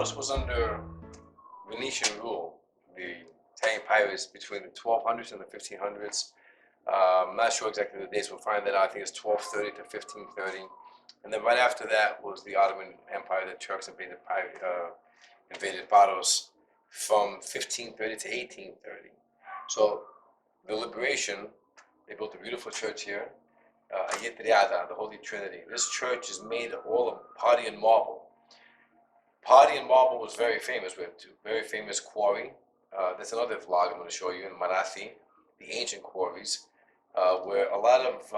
Paros was under Venetian rule, the Italian pirates, between the 1200s and the 1500s. I'm not sure exactly the dates, we'll find that out. I think it's 1230 to 1530. And then right after that was the Ottoman Empire. The Turks invaded Paros from 1530 to 1830. So the liberation, they built a beautiful church here, the Holy Trinity. This church is made all of Parthian marble. Parthian marble was very famous. We have two very famous quarry. That's another vlog I'm going to show you in Marathi, the ancient quarries, where a lot of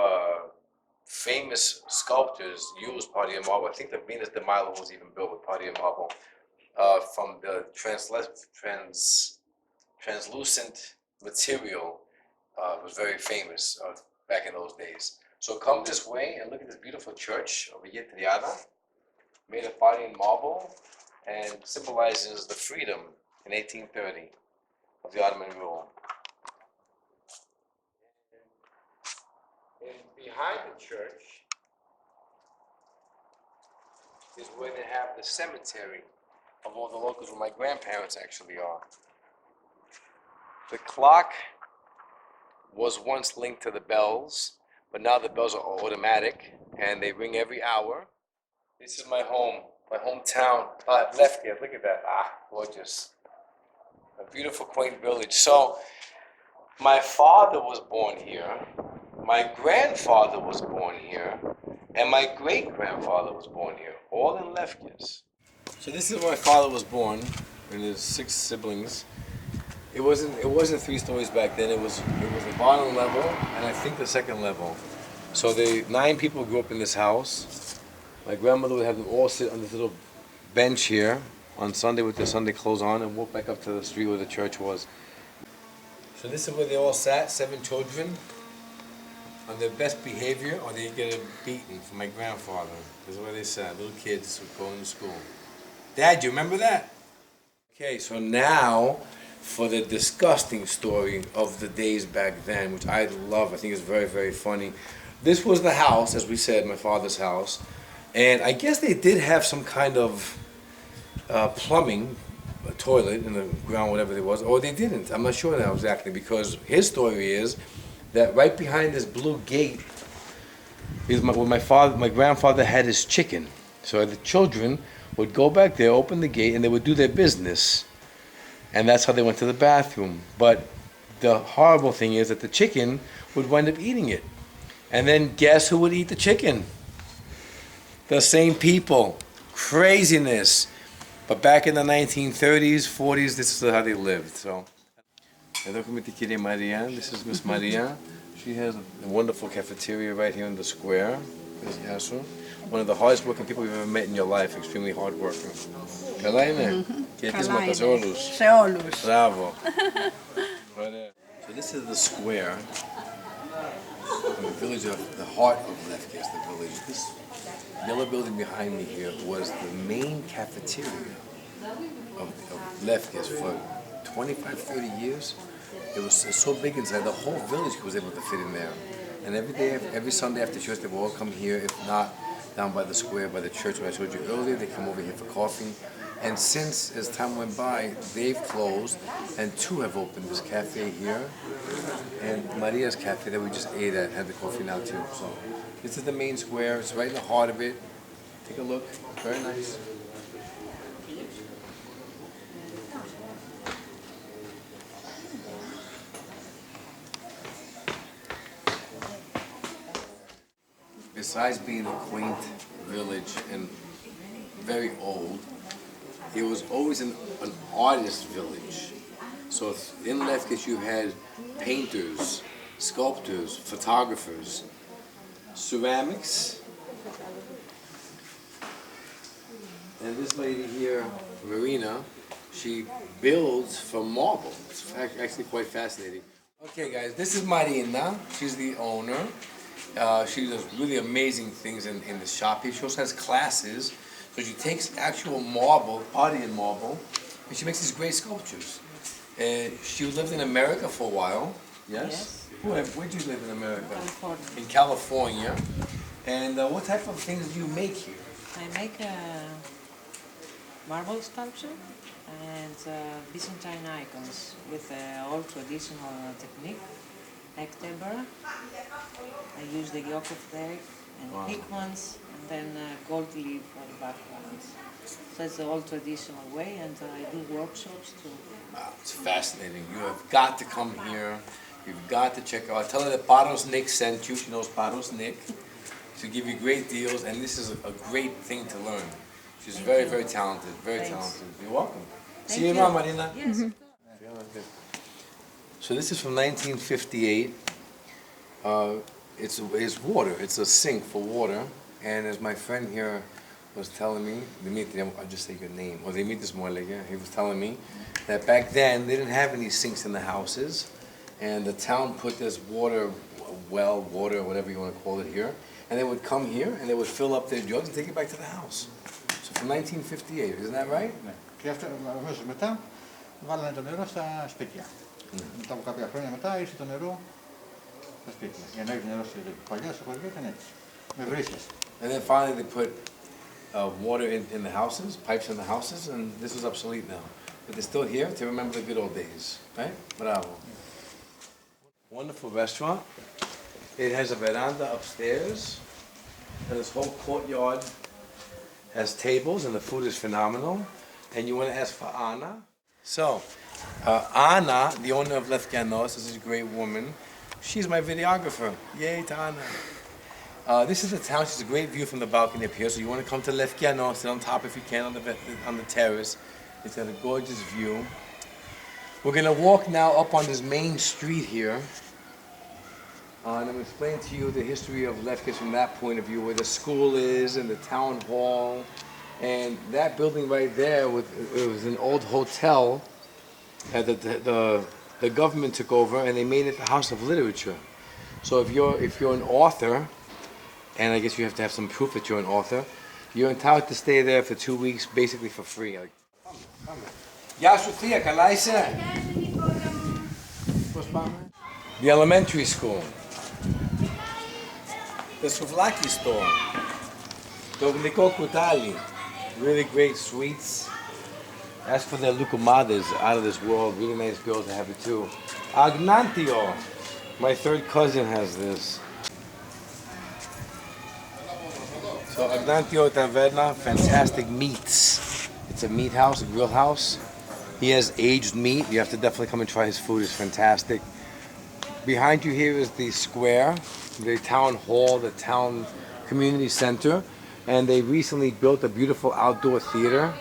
famous sculptors used Parthian marble. I think the Venus de Milo was even built with Parthian marble from the translucent material. Was very famous back in those days. So come this way and look at this beautiful church of Yittriada, made of Parthian marble, and symbolizes the freedom in 1830 of the Ottoman rule. And behind the church is where they have the cemetery of all the locals, where my grandparents actually are. The clock was once linked to the bells, but now the bells are automatic and they ring every hour. This is my home, my hometown, Lefkes. Look at that, gorgeous. A beautiful, quaint village. So, my father was born here, my grandfather was born here, and my great-grandfather was born here, all in Lefkes. So this is where my father was born, and his 6 siblings. It wasn't 3 stories back then. It was the bottom level and I think the second level. So 9 people grew up in this house. My grandmother would have them all sit on this little bench here on Sunday with their Sunday clothes on and walk back up to the street where the church was. So this is where they all sat, 7 children, on their best behavior, or they get a beating from my grandfather. This is where they sat, little kids going to school. Dad, you remember that? Okay, so now for the disgusting story of the days back then, which I love. I think it's very, very funny. This was the house, as we said, my father's house, and I guess they did have some kind of plumbing, a toilet in the ground, whatever it was, or they didn't. I'm not sure now exactly, because his story is that right behind this blue gate is where my grandfather had his chicken. So the children would go back there, open the gate, and they would do their business. And that's how they went to the bathroom. But the horrible thing is that the chicken would wind up eating it. And then guess who would eat the chicken? The same people. Craziness. But back in the 1930s, 40s, this is how they lived. So, this is Miss Maria. She has a wonderful cafeteria right here in the square. One of the hardest working people you've ever met in your life. Extremely hard working. Kalaine? Seolus. Bravo. So this is the square, the village of the heart of Lefkes, the village. This yellow building behind me here was the main cafeteria of Lefkes for 25, 30 years. It's so big inside, the whole village was able to fit in there. And every Sunday after church, they would all come here, if not down by the square, by the church where I told you earlier, they come over here for coffee. And since, as time went by, they've closed, and 2 have opened. This cafe here, and Maria's cafe that we just ate at, had the coffee now too. So this is the main square, it's right in the heart of it. Take a look, very nice. Besides being a quaint village and very old, it was always an artist village. So in Lefkes you had painters, sculptors, photographers, ceramics, and this lady here, Marina, she builds from marble. It's actually quite fascinating. Okay guys, this is Marina, she's the owner. She does really amazing things in the shop here. She also has classes. So she takes actual marble, Parthian marble, and she makes these great sculptures. She lived in America for a while. Yes? Where did you live in America? California. In California. And what type of things do you make here? I make marble sculpture and Byzantine icons with old traditional technique, Ectebra. I use the yolk of the egg and pink ones, and then gold leaf for the backgrounds. So it's the old traditional way, and I do workshops too. Wow, it's fascinating. You have got to come here. You've got to check out. Tell her that Paros Nick sent you. She knows Paros Nick. She'll give you great deals, and this is a great thing to learn. She's very, very talented. Very talented. You're welcome. See you around, Marina. Yes. So this is from 1958. It's water. It's a sink for water. And as my friend here was telling me, Dimitri, I'll just say your name, or Dimitris Moelega, he was telling me that back then they didn't have any sinks in the houses, and the town put this water, water, whatever you want to call it here, and they would come here and they would fill up their jugs and take it back to the house. So from 1958, isn't that right? Και αυτό αμέσως μετά βάλανε το νερό στα σπίτια. Μετά από κάποια χρόνια μετά ήρθε το νερό στα σπίτια. Για να έχει νερό στη παλιά στο χωριό ήταν έτσι, με βρύσες. And then finally they put water in the houses, pipes in the houses, and this is obsolete now. But they're still here to remember the good old days, right? Bravo. Wonderful restaurant. It has a veranda upstairs, and this whole courtyard has tables, and the food is phenomenal. And you want to ask for Anna? So, Anna, the owner of Lefkes, is a great woman. She's my videographer. Yay to Anna. This is the town. She's a great view from the balcony up here. So you want to come to Lefkes, sit on top if you can on the terrace. It's got a gorgeous view. We're going to walk now up on this main street here. And I'm going to explain to you the history of Lefkes from that point of view, where the school is and the town hall. And that building right there, it was an old hotel that the government took over, and they made it the House of Literature. So if you're an author, and I guess you have to have some proof that you're an author, you're entitled to stay there for 2 weeks, basically for free. Γεια σου θεία, καλά είσαι? Πώς πάμε? The elementary school. The Lefkes Tour. Το γλυκό κουτάλι. Really great sweets. As for their lukumades, out of this world, really nice girls that have it too. Agnantio, my third cousin has this. So Agnantio Taverna, fantastic meats. It's a meat house, a grill house. He has aged meat. You have to definitely come and try his food. It's fantastic. Behind you here is the square, the town hall, the town community center. And they recently built a beautiful outdoor theater.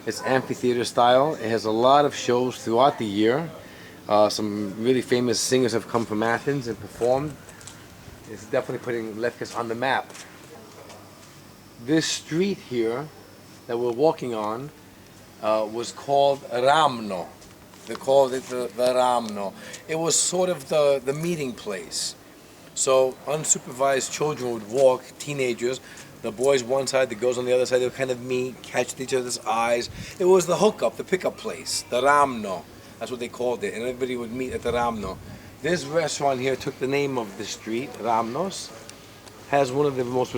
It's amphitheater style. It has a lot of shows throughout the year. Some really famous singers have come from Athens and performed. It's definitely putting Lefkes on the map. This street here that we're walking on was called Ramno. They called it the Ramno. It was sort of the meeting place. So unsupervised children would walk, teenagers, the boys one side, the girls on the other side, they would kind of meet, catch each other's eyes. It was the hookup, the pickup place, the Ramno. That's what they called it, and everybody would meet at the Ramno. This restaurant here took the name of the street, Ramnos, has one of the most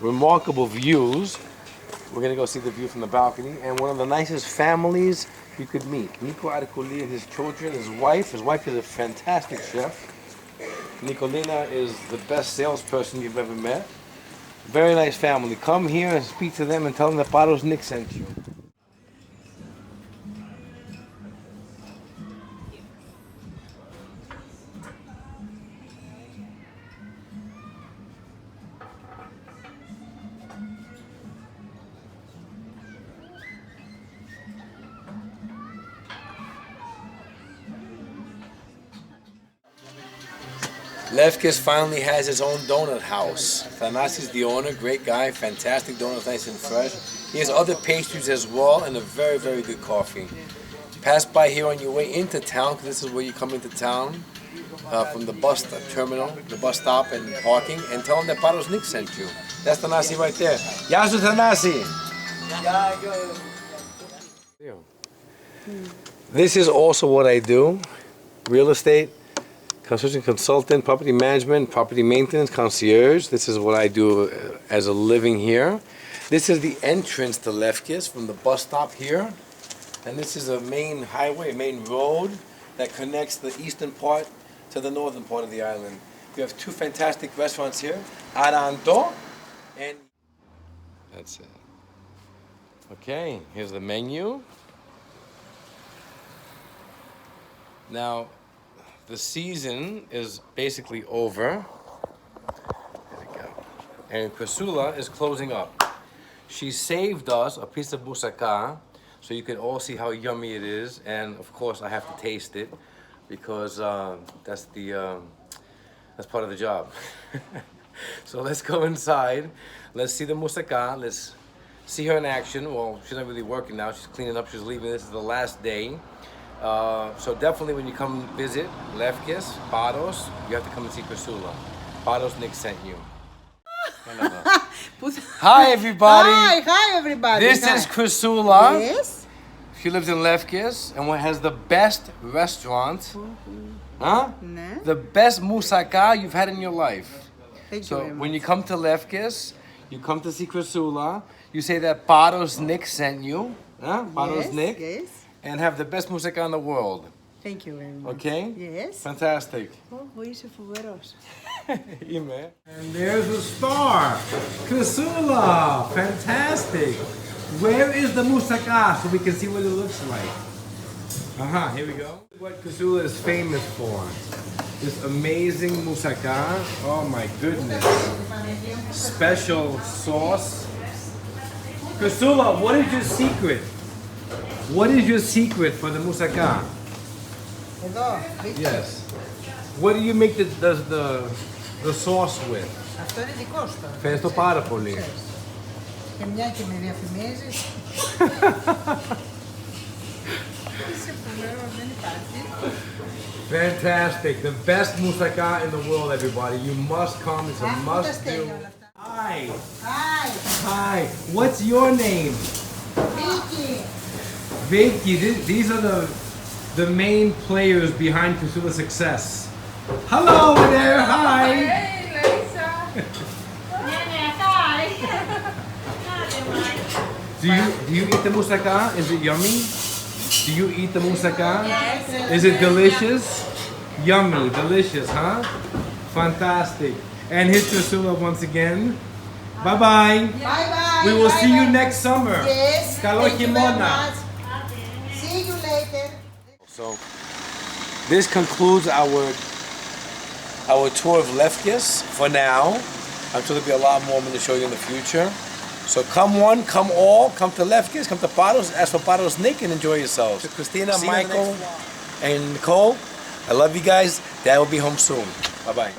remarkable views. We're gonna go see the view from the balcony, and one of the nicest families you could meet. Nico Arcoli, his children, his wife is a fantastic chef. Nicolina is the best salesperson you've ever met. Very nice family. Come here and speak to them and tell them that Paros Nick sent you. Lefkes finally has his own donut house. Thanasi's the owner, great guy, fantastic donuts, nice and fresh. He has other pastries as well and a very, very good coffee. Pass by here on your way into town, because this is where you come into town from the bus terminal, the bus stop and parking, and tell them that Paros Nick sent you. That's Thanasi right there. Yasu Thanasi! This is also what I do, real estate. construction consultant, property management, property maintenance, concierge. This is what I do as a living here. This is the entrance to Lefkes from the bus stop here. And this is a main highway, a main road that connects the eastern part to the northern part of the island. We have two fantastic restaurants here, Aranto and... That's it. Okay, here's the menu. Now, the season is basically over. There we go. And Crisula is closing up. She saved us a piece of moussaka so you can all see how yummy it is. And of course, I have to taste it because that's part of the job. So let's go inside. Let's see the moussaka. Let's see her in action. Well, she's not really working now. She's cleaning up. She's leaving. This is the last day. So definitely when you come visit Lefkes, Paros, you have to come and see Crisula. Paros Nick sent you. Hi everybody! Hi everybody! This is Crisula. Yes? She lives in Lefkes and has the best restaurant. Huh? No? The best moussaka you've had in your life. Thank you So very when much. you come to Lefkes, you come to see Crisula, you say that Paros Nick sent you. Huh? Paros Yes, Nick. yes. And have the best moussaka in the world. Thank you very much. Okay? Yes. Fantastic. Είσαι φοβερός. And there's the star, Crisula. Fantastic. Where is the moussaka so we can see what it looks like? Here we go. What Crisula is famous for. This amazing moussaka. Oh my goodness. Special sauce. Crisula, what is your secret? What is your secret for the moussaka? Εδώ, δείξτε. Yes. What do you make the sauce with? Αυτό είναι δικό σου τώρα. Ευχαριστώ πάρα πολύ. Και μια και με διαφημίζεις. Είσαι φοβερός, δεν υπάρχει. Fantastic. The best moussaka in the world, everybody. You must come. It's a must do. Hi. Hi, Hi. What's your name? Vicky. Vicky. These are the main players behind Crisula's success. Hello there. Hi. Hey, Lisa. Hi. Do you eat the moussaka? Is it yummy? Do you eat the moussaka? Yes. Is it delicious? Yummy, delicious, huh? Fantastic. And here's Crisula once again. Bye bye. Bye bye. We will bye see you bye. next summer. Yes. Καλό Thank you very χειμώνα. much. See you later. So this concludes our tour of Lefkes for now. I'm sure there'll be a lot more I'm going to show you in the future. So come one, come all, come to Lefkes, come to Paros, ask for Paros Nick and enjoy yourselves. To Christina, Michael, and Nicole, I love you guys. Dad will be home soon. Bye-bye.